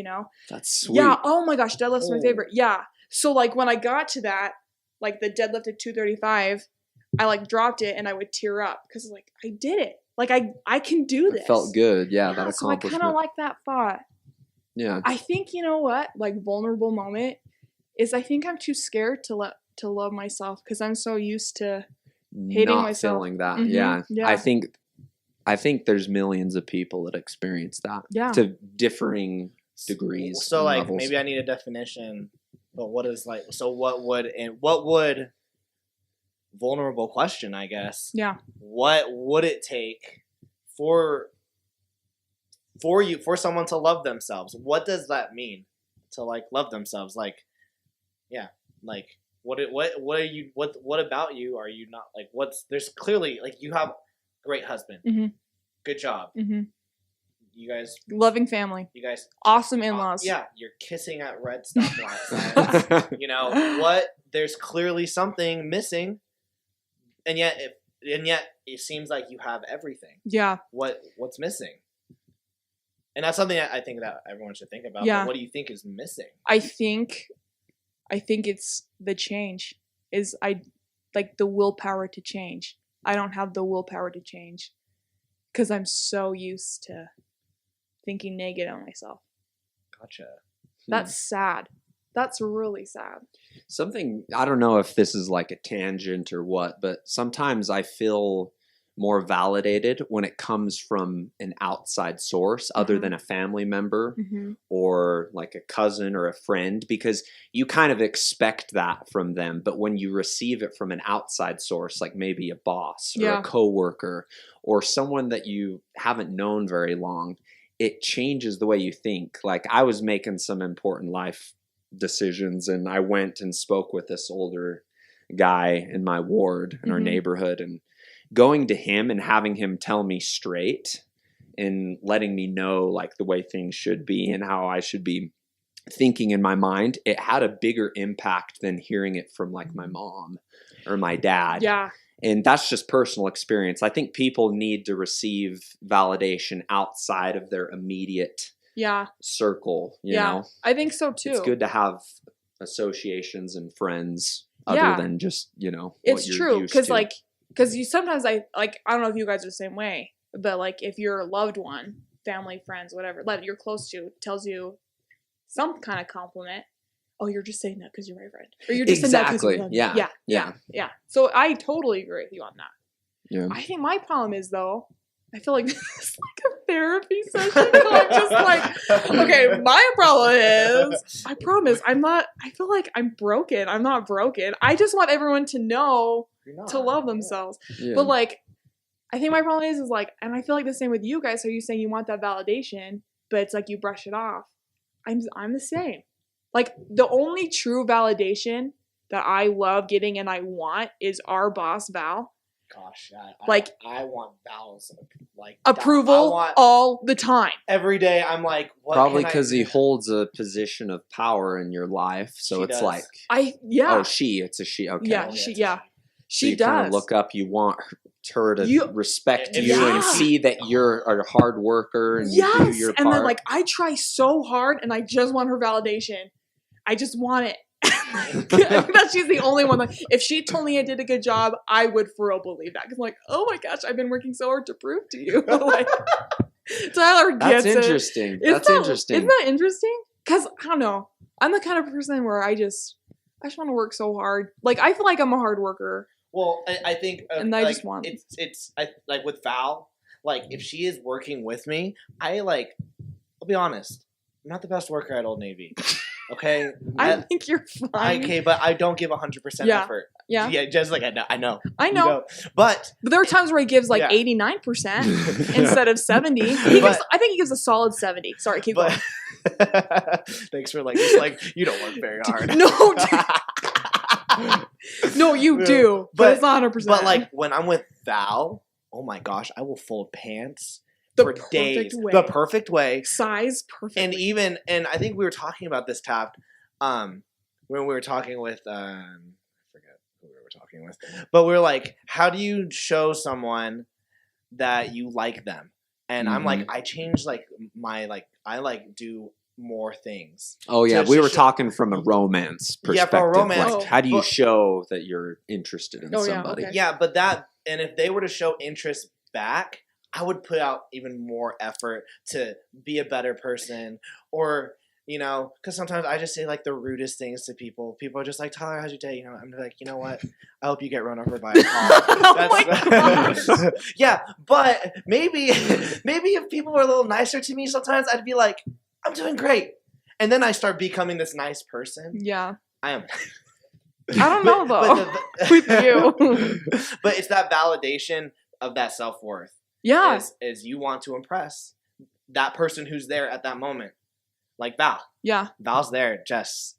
That's sweet. Yeah. Oh my gosh, deadlift's my Oh. favorite. Yeah. So like when I got to that, like the deadlift at 235, I like dropped it and I would tear up because like I did it. Like I can do this. It felt good. Yeah, that So I accomplishment. kind of like that thought. yeah. I think you know what, like vulnerable moment is I think I'm too scared to love myself because I'm so used to hating Not myself. feeling that. Mhm, Yeah. yeah. I think there's millions of people that experience that Yeah. to differing degrees. So and like levels. maybe I need a definition, but what is like? So what would vulnerable question? I guess. Yeah. What would it take for someone to love themselves? What does that mean to like love themselves? Like, yeah, like what are you what about you are you not like? There's clearly like you have a great husband, Mhm. good job. hmm You guys, Loving family, awesome in-laws. yeah, you're kissing at red stoplights. What? There's clearly something missing, and yet it seems like you have everything. Yeah. What's missing? And that's something I think that everyone should think about. Yeah. But what do you think is missing? I think it's the change. Is I like the willpower to change. I don't have the willpower to change because I'm so used to thinking negative on myself. Gotcha. That's sad. That's really sad. Something, I don't know if this is like a tangent or what, but sometimes I feel more validated when it comes from an outside source other than a family member Mm-hmm. or like a cousin or a friend, because you kind of expect that from them. But when you receive it from an outside source, like maybe a boss or a coworker or someone that you haven't known very long, it changes the way you think. Like I was making some important life decisions and I went and spoke with this older guy in my ward in our neighborhood, and going to him and having him tell me straight and letting me know like the way things should be and how I should be thinking in my mind, it had a bigger impact than hearing it from like my mom or my dad. Yeah. And that's just personal experience. I think people need to receive validation outside of their immediate circle, you know? I think so too. It's good to have associations and friends other than just, it's what you're true. used Cause to. like, cause you sometimes I don't know if you guys are the same way, but like if your loved one, family, friends, whatever, that you're close to tells you some kind of compliment, oh, you're just saying that because you're my friend, or you're just saying that because you love me. Yeah. So I totally agree with you on that. Yeah. I think my problem is though, I feel like this is like a therapy session. I'm just like, okay, my problem is, I promise, I feel like I'm broken. I'm not broken. I just want everyone to know to love themselves. Yeah. But like, I think my problem is like, and I feel like the same with you guys. So you're saying you want that validation, but it's like you brush it off. I'm the same. Like the only true validation that I love getting and I want is our boss Val. Gosh, I want Val's like approval all the time. Every day, I'm like, what? Probably because he holds a position of power in your life, so it's like it's a she. Okay, she you does. Kind of look up. You want her to respect you and see that you're a hard worker and you do your part. And then like I try so hard, and I just want her validation. I just want it. That she's the only one. Like, if she told me I did a good job, I would for real believe that. Because I'm like, oh my gosh, I've been working so hard to prove to you. Like, Tyler gets That's interesting. Interesting. Isn't that interesting? Because I don't know. I'm the kind of person where I just want to work so hard. Like I feel like I'm a hard worker. Well, I think, And I just want like with Val, like if she is working with me, I'll be honest, I'm not the best worker at Old Navy. Okay, I think you're fine. Okay, but I don't give 100% effort. Yeah, just like I know. But there are times where he gives 89% instead of 70. I think he gives a solid 70. Sorry, keep going. Thanks for just you don't work very hard. No, you do, but it's not 100%. But when I'm with Val, oh my gosh, I will fold pants. For days, the perfect way, size perfect, and I think we were talking about this, Taft, when we were talking with I forget who we were talking with, but we were like, how do you show someone that you like them? And I'm like, I change I do more things. Oh yeah, we were talking from a romance perspective. Yeah, from a romance. How do you show that you're interested in somebody? Yeah, okay. Yeah, but and if they were to show interest back, I would put out even more effort to be a better person, or because sometimes I just say the rudest things to people. People are just like, Tyler, how's your day? I'm like, you know what? I hope you get run over by a car. Yeah, but maybe if people were a little nicer to me, sometimes I'd be like, I'm doing great, and then I start becoming this nice person. Yeah, I am. I don't know though. With you, but it's that validation of that self-worth. Yeah. Is you want to impress that person who's there at that moment. Like Val. Yeah. Val's there. Jess,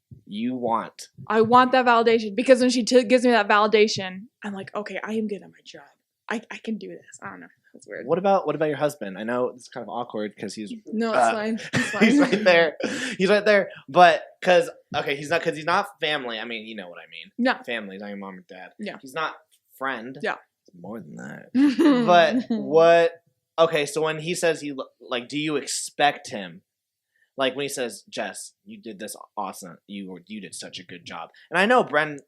I want that validation, because when she gives me that validation, I'm like, okay, I am good at my job. I can do this. I don't know. That's weird. What about your husband? I know it's kind of awkward because he's... No, it's fine. It's fine. He's right there. He's right there. But because he's not family. I mean, you know what I mean. Yeah. Family. He's not your mom and dad. Yeah. He's not friend. Yeah. More than that. But what... Okay, so when he says do you expect him? Like when he says, Jess, you did this awesome. You did such a good job. And I know Brendan.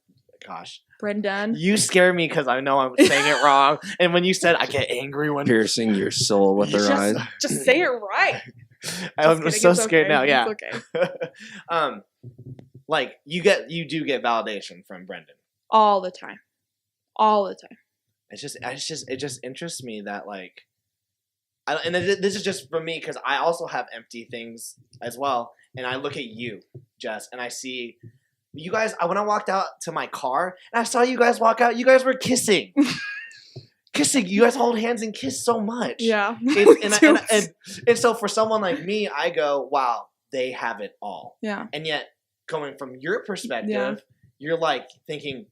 You scare me because I know I'm saying it wrong. And when you said, I get angry when... Piercing your soul with their eyes. Just say it right. I'm so scared now, yeah. It's okay. You do get validation from Brendan. All the time. It just interests me that this is just for me because I also have empty things as well, and I look at you, Jess, and I see you guys. When I walked out to my car and I saw you guys walk out, you guys were kissing. You guys hold hands and kiss so much. Yeah. And so for someone like me, I go, wow, they have it all. Yeah. And yet, going from your perspective, you're thinking,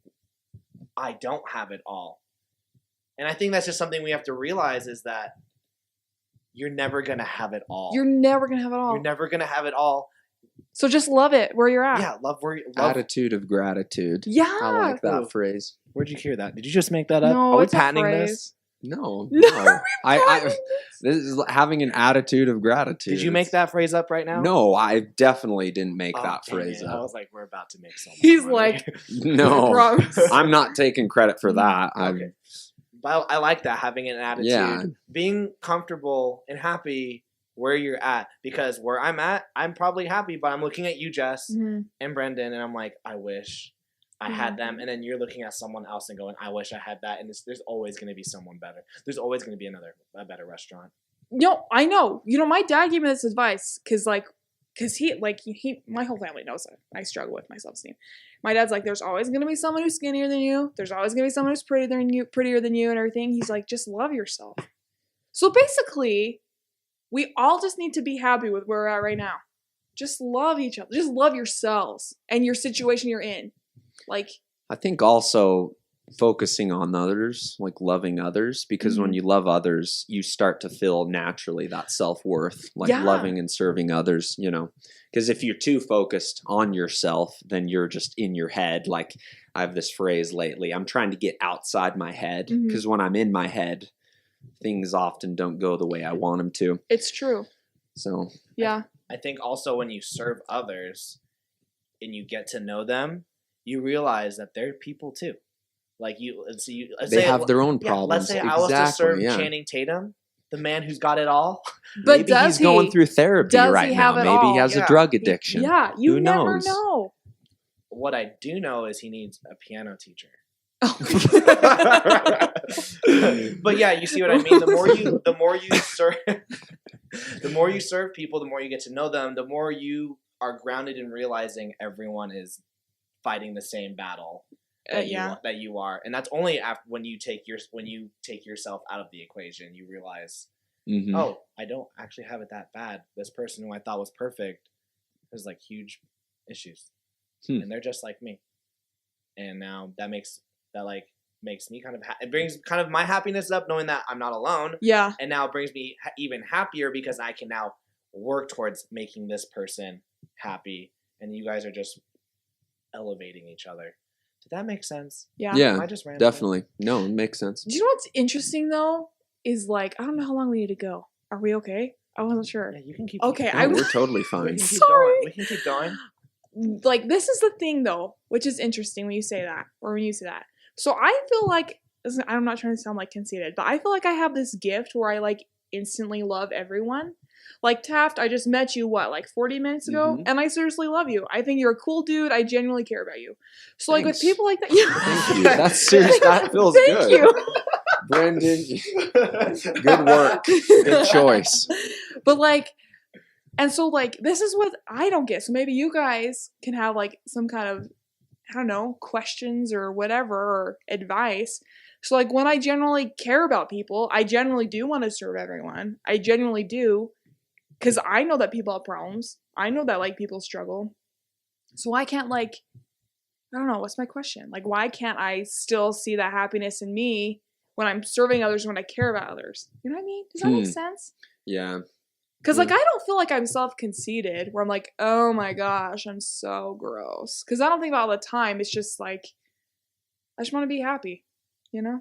I don't have it all. And I think that's just something we have to realize is that you're never going to have it all. You're never going to have it all. So just love it where you're at. Yeah, love. Attitude of gratitude. Yeah. I like that phrase. Where'd you hear that? Did you just make that up? No, Are we it's patenting a phrase. this? No. I this is having an attitude of gratitude. Did you make that phrase up right now? No, I definitely didn't make that phrase up. I was like, we're about to make so much He's money. like, no, I'm not taking credit for that. Okay. But I like that, having an attitude. Yeah. Being comfortable and happy where you're at. Because where I'm at, I'm probably happy, but I'm looking at you, Jess, and Brendan, and I'm like, I wish I had them. And then you're looking at someone else and going, I wish I had that. And there's always going to be someone better. There's always going to be a better restaurant. No, I know. My dad gave me this advice because my whole family knows that I struggle with my self-esteem. My dad's like, there's always going to be someone who's skinnier than you. There's always going to be someone who's prettier than you and everything. He's like, just love yourself. So basically, we all just need to be happy with where we're at right now. Just love each other. Just love yourselves and your situation you're in. I think also focusing on others, loving others, because when you love others, you start to feel naturally that self-worth, loving and serving others, because if you're too focused on yourself, then you're just in your head. I have this phrase lately, I'm trying to get outside my head, because when I'm in my head, things often don't go the way I want them to. It's true. So, yeah. I think also when you serve others and you get to know them, you realize that they're people too. They have their own problems. Let's say I was to serve Channing Tatum, the man who's got it all. But maybe he's going through therapy right now. Maybe he has a drug addiction. Yeah, you Who never knows? know. What I do know is he needs a piano teacher. But yeah, you see what I mean? The more you serve people, the more you get to know them, the more you are grounded in realizing everyone is fighting the same battle that you are. And that's only after when you take yourself out of the equation, you realize, oh, I don't actually have it that bad. This person who I thought was perfect has like huge issues. And they're just like me. And now that makes me kind of it brings kind of my happiness up knowing that I'm not alone. Yeah. And now it brings me even happier because I can now work towards making this person happy, and you guys are just elevating each other. Did that make sense? Yeah. Yeah. Am I just rambling? Definitely. No, it makes sense. Do you know what's interesting though? Is like, I don't know how long we need to go. Are we okay? I wasn't sure. Yeah, you can keep. Okay, We're totally fine. We can keep going. Like, this is the thing though, which is interesting when you say that, or when you say that. So I feel like, I'm not trying to sound like conceited, but I feel like I have this gift where I like instantly love everyone. Like Taft, I just met you, like 40 minutes ago? And I seriously love you. I think you're a cool dude. I genuinely care about you. So like with people like that. Thank you. That's serious. That feels good. Thank you. Brendan, good work. Good choice. But like, and so like, this is what I don't get. So maybe you guys can have like some kind of, I don't know, questions or whatever, or advice. So like when I generally care about people, I generally do want to serve everyone. I genuinely do. Because I know that people have problems. I know that like people struggle. So I can't like, I don't know, what's my question? Like, why can't I still see that happiness in me when I'm serving others, when I care about others? You know what I mean? Does that make sense? Yeah. Because like I don't feel like I'm self-conceited where I'm like, oh my gosh, I'm so gross. Because I don't think about it all the time. It's just like, I just want to be happy, you know?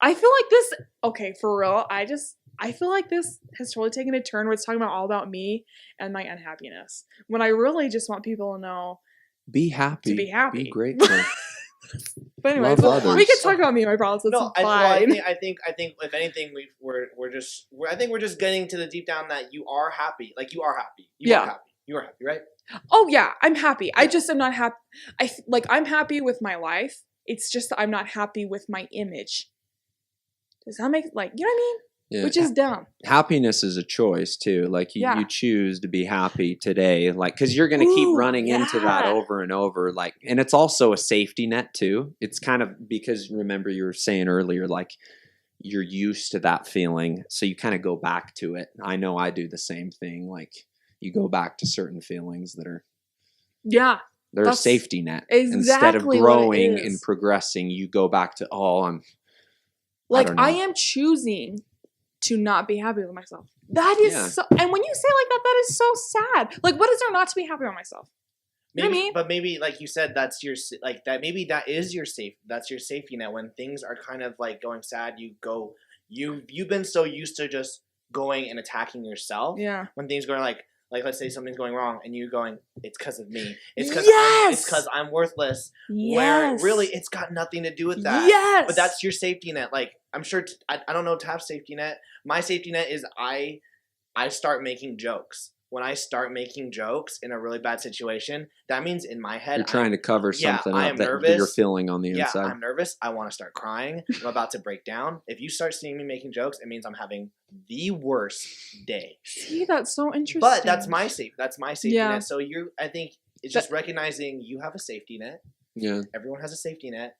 I feel like this, okay, for real, I feel like this has totally taken a turn where it's talking about all about me and my unhappiness. When I really just want people to know. Be happy. To be happy. Be grateful. But anyway, we can talk about me and my problems. It's fine. I think if anything, we're just getting to the deep down that you are happy. Like you are happy. You are happy. You are happy, right? Oh yeah, I'm happy. I just am not happy. I'm happy with my life. It's just that I'm not happy with my image. Does that make, like, you know what I mean? Yeah. Which is dumb. Happiness is a choice too. Like you choose to be happy today, like, because you're going to keep running into that over and over. Like, and it's also a safety net too. It's kind of because, remember you were saying earlier, like you're used to that feeling, so you kind of go back to it. I know I do the same thing. Like you go back to certain feelings that are they're a safety net. Exactly. Instead of growing and progressing, you go back to I am choosing to not be happy with myself. That is so, and when you say like that, that is so sad. Like, what is there not to be happy with myself? Maybe, you know what I mean? But maybe, like you said, that's your, like that, maybe that is your that's your safety net. When things are kind of like going sad, you've been so used to just going and attacking yourself. Yeah. When things going like let's say something's going wrong and you're going, it's because of me. It's because I'm worthless. Yes. Where really it's got nothing to do with that. Yes. But that's your safety net. Like I'm sure I don't know Taft's safety net. My safety net is I start making jokes. When I start making jokes in a really bad situation, that means in my head you're trying to cover something up that you're feeling on the inside. Yeah, I'm nervous. I want to start crying. I'm about to break down. If you start seeing me making jokes, it means I'm having the worst day. See, that's so interesting. But that's my safety net. So I think it's just recognizing you have a safety net. Yeah. Everyone has a safety net.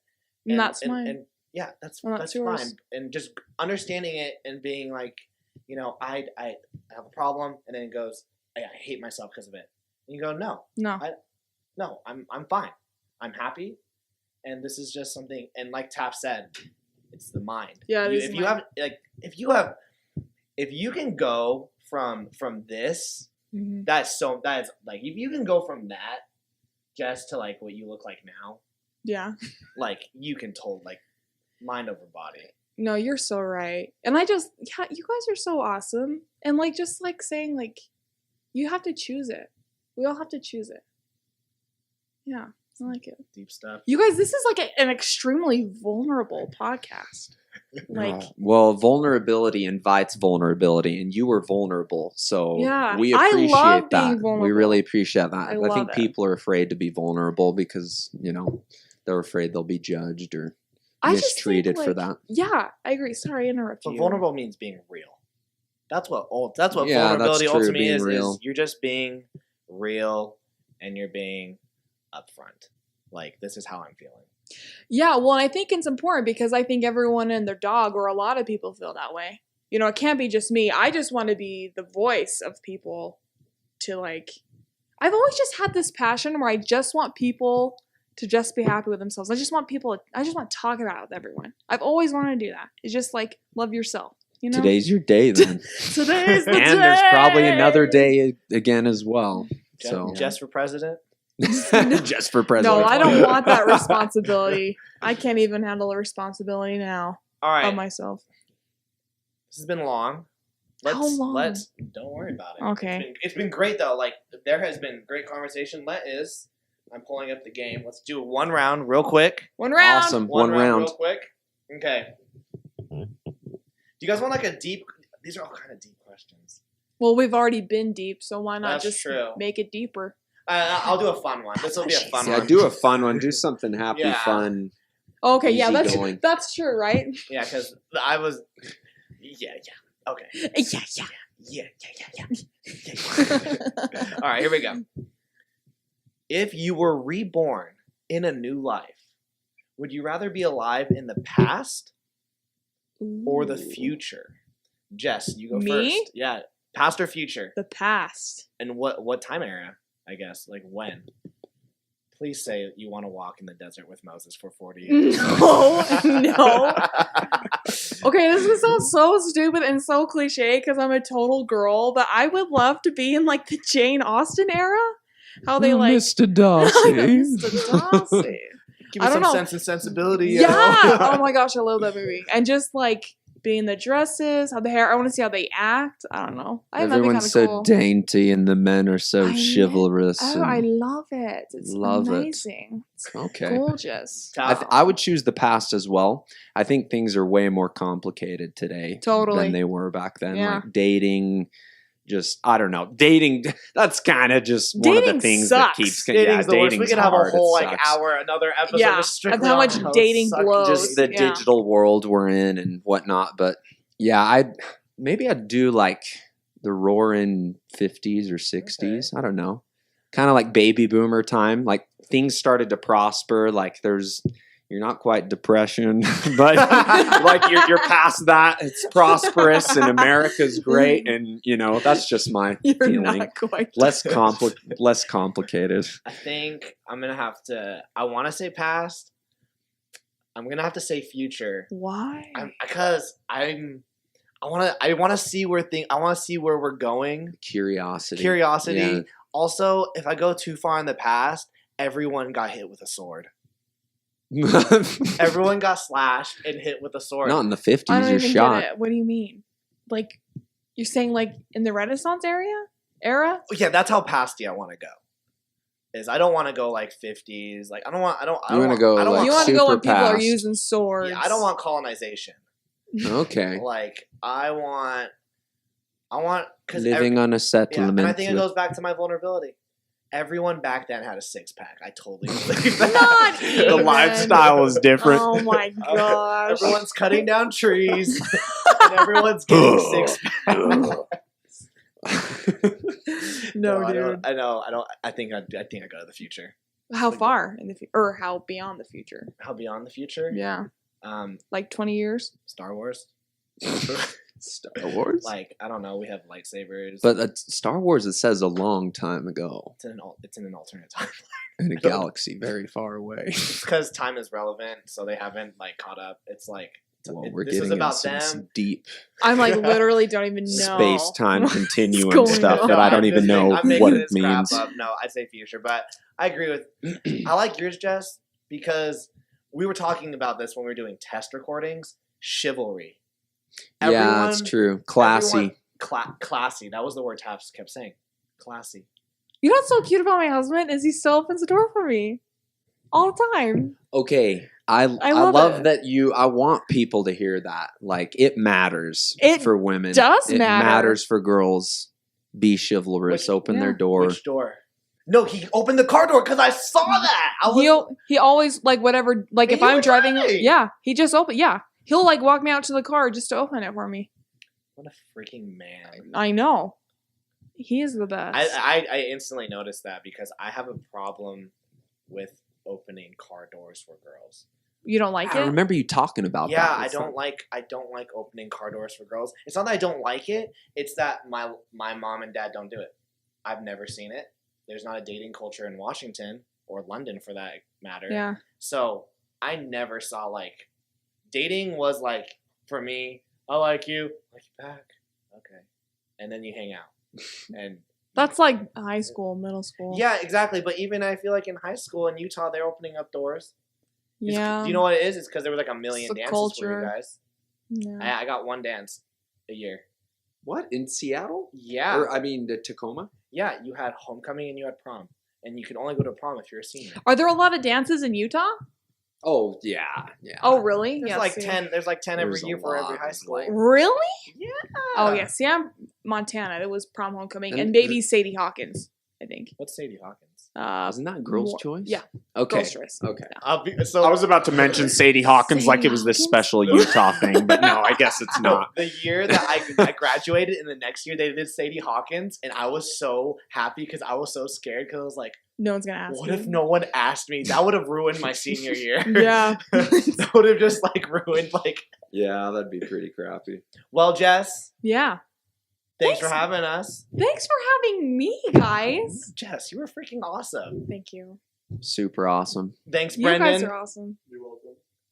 And that's mine. And yeah, that's fine. And just understanding it and being like, you know, I have a problem, and then it goes, I hate myself because of it. And you go, no, I'm fine. I'm happy, and this is just something. And like Taft said, it's the mind. Yeah, if you can go from this, mm-hmm. that is like if you can go from that just to like what you look like now. Yeah. Like you can like mind over body. No, you're so right. And you guys are so awesome. And like just like saying like, you have to choose it. We all have to choose it. Yeah, I like it. Deep stuff. You guys, this is like an extremely vulnerable podcast. Like, well, vulnerability invites vulnerability, and you were vulnerable, so we appreciate I love that. Being vulnerable. We really appreciate that. I think it. people are afraid to be vulnerable because they're afraid they'll be judged or I just mistreated think, for like, that. Yeah, I agree. Sorry, I interrupted But you. vulnerable means being real. That's what Yeah, vulnerability that's true, ultimately being is. real. Is you're just being real and you're being upfront. Like, this is how I'm feeling. Yeah, well, and I think it's important because I think everyone and their dog, or a lot of people, feel that way. You know, it can't be just me. I just want to be the voice of people to, like, I've always just had this passion where I just want people to just be happy with themselves. I just want to talk about it with everyone. I've always wanted to do that. It's just like, love yourself, you know? Today's your day then. Today's the day! And there's probably another day again as well. So Just for president? just for president. No, I don't want that responsibility. I can't even handle the responsibility now All right. of myself. This has been long. How long? Don't worry about it. Okay. It's been great though. Like, there has been great conversation. I'm pulling up the game. Let's do one round real quick. One round. Awesome. One round. real quick. Okay. Do you guys want like a deep? These are all kind of deep questions. Well, we've already been deep, so why not That's just true. make it deeper? I'll do a fun one. This will be a fun Yeah, one. do a fun one. Do something happy, Yeah. fun. Okay, yeah, Easygoing. that's true, right? Yeah, because I was. Yeah. Okay. Yeah. All right, here we go. If you were reborn in a new life, would you rather be alive in the past or the future? Jess, you go Me? first. Yeah, past or future? The past. And what time era, I guess? Like when? Please say you want to walk in the desert with Moses for 40 years. No. Okay, this is gonna sound so stupid and so cliche because I'm a total girl, but I would love to be in like the Jane Austen era. How they like Mr. Darcy. Mr. Darcy. Give I me don't some know. sense and sensibility. Yeah. You know? Oh my gosh, I love that movie. And just like being the dresses, how the hair. I want to see how they act. I don't know. I think that'd be Everyone's kinda so cool. dainty and the men are so I know. chivalrous. Oh, I love it. It's Love it. amazing. It's Okay. gorgeous. I would choose the past as well. I think things are way more complicated today Totally. than they were back then. Yeah. Like dating, just, I don't know. Dating, that's kind of just one of the Dating things sucks. that keeps... Dating's the worst. We could have a hard. whole It like sucks. hour, another episode. Yeah, just strictly of how on much how dating sucky blows. Just the Yeah. digital world we're in and whatnot. But yeah, I'd do like the roaring 50s or 60s. I don't know. Kind of like baby boomer time. Like things started to prosper. Like you're not quite depression, but like you're past that. It's prosperous and America's great. And you know, that's just my You're feeling. not quite Less complicated. I think I'm gonna have to. I want to say past. I'm gonna have to say future. Why? I want to see where we're going. Curiosity. Curiosity. Yeah. Also, if I go too far in the past, everyone got hit with a sword. Everyone got slashed and hit with a sword. Not in the I 50s. don't You're even shot. get it. What do you mean? Like, you're saying like in the Renaissance era? Yeah, that's how pasty I want to go. Is I don't want to go like 50s. Like I don't want. You wanna go, I don't like, You want. want to go when super people are past. using swords. Yeah, I don't want colonization. Okay. Like I want because Living on a yeah, settlement. and I think it with- goes back to my vulnerability. Everyone back then had a six pack. I totally believe that. Not the even. lifestyle was different. Oh my gosh. Everyone's cutting down trees, and everyone's getting six pack. No, I dude. don't. I know. I don't. I think I go to the future. How far in the or how beyond the future? How beyond the future? Yeah, like 20 years. Star Wars. Star Wars? Like I don't know. We have lightsabers. But Star Wars, it says a long time ago it's in an alternate time. in a galaxy very far away. Because time is relevant, so they haven't like caught up. It's like Well, we're this is getting about into some them. deep I'm like literally don't even know. space-time what's continuum going stuff on. that I don't even know I'm making what it this crap means. up. No, I say future, but I agree with. I like yours, Jess, because we were talking about this when we were doing test recordings. Chivalry. Yeah, that's true. Classy. Classy. That was the word Taps kept saying. Classy. You know what's so cute about my husband is he still opens the door for me all the time. Okay. I love love it. that I want people to hear that. Like, it matters It for women. does it matter. matters for girls. Be chivalrous. Open their door. Which door? No, he opened the car door because I saw that. I was, He always like whatever like And if you I'm were driving, driving. yeah, he just open. Yeah, he'll like walk me out to the car just to open it for me. what a freaking man. I know. He is the best. I instantly noticed that because I have a problem with opening car doors for girls. You don't like I it? remember you talking about Yeah, that. I It's don't like opening car doors for girls. It's not that I don't like it. It's that my mom and dad don't do it. I've never seen it. There's not a dating culture in Washington or London for that matter. Yeah. So I never saw like dating was like for me. I like you back. Okay, and then you hang out. And That's like high school, middle school. yeah, exactly. But even I feel like in high school in Utah, they're opening up doors. Yeah. Do you know what it is? It's because there was like a million It's the dances for culture. you guys. Yeah. I got one dance a year. What? In Seattle? Yeah. Or, I mean, Tacoma? Yeah, you had homecoming and you had prom. And you can only go to prom if you're a senior. Are there a lot of dances in Utah? Oh, yeah. Oh, really? There's Yeah, like see. 10 every There's a year for every lot high of, school. like- Really? Yeah. Oh, yeah. See, I'm Montana. It was prom homecoming. And And baby Sadie Hawkins, I think. What's Sadie Hawkins? Isn't that Girls' more- Choice? yeah. Okay. Girls' Choice. Okay. So I was about to mention Sadie Hawkins like it was this Hawkins? special Utah thing, but no, I guess it's not. the year that I graduated, and the next year they did Sadie Hawkins, and I was so happy because I was so scared because I was like, No one's going to ask what you. if no one asked me? That would have ruined my senior year. Yeah. That would have just like ruined like. Yeah, that'd be pretty crappy. Well, Jess, Yeah. thanks for Thanks. having us. Thanks for having me, guys. Jess, you were freaking awesome. Thank you. Super awesome. Thanks, You Brendan. guys are awesome.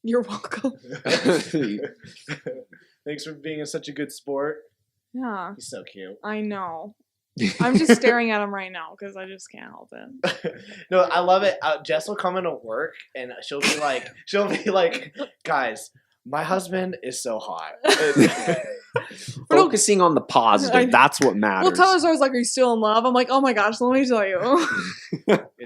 You're welcome. Thanks for being such a good sport. Yeah. He's so cute. I know. I'm just staring at him right now because I just can't help it. No, I love it. Jess will come into work and she'll be like, guys, my husband is so hot. Focusing on the I- positive, that's what matters. Well, Tyler's always like, "Are you still in love?" I'm like, "Oh my gosh, let me tell you."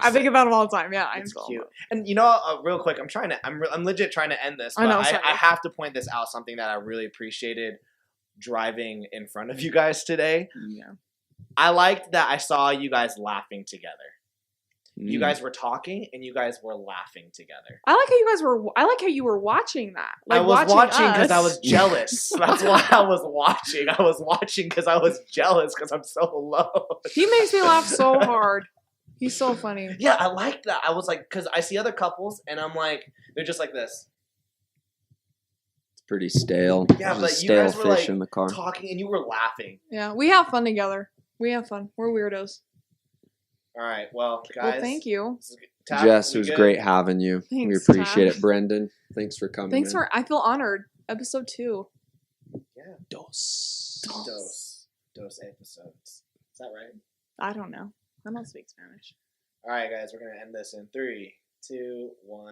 I think about him all the time. Yeah, I'm it's still in cute. love. And you know, real quick, I'm legit trying to end this. I But know, I sorry. have to point this out. Something that I really appreciated driving in front of you guys today. Yeah. I liked that I saw you guys laughing together. You Mm. guys were talking and you guys were laughing together. I like how you guys were. I like how you were watching that. Like I was watching because I us. was jealous. That's why I was watching. I was watching because I was jealous because I'm so low. He makes me laugh so hard. He's so funny. Yeah, I like that. I was like, because I see other couples and I'm like, they're just like this. It's pretty stale. Yeah, There's a but you stale guys were fish like in the car. talking and you were laughing. Yeah, we have fun together. We have fun. We're weirdos. All right, well, guys. Well, thank you. This is good. Tap, Jess, we it was good? great having you. we Thanks, appreciate Tab. it. Brendan, thanks for coming. Thanks in. for. I feel honored. Episode 2. Dos. Dos episodes. Is that right? I don't know. I don't speak Spanish. All right, guys, we're gonna end this in 3, 2, 1.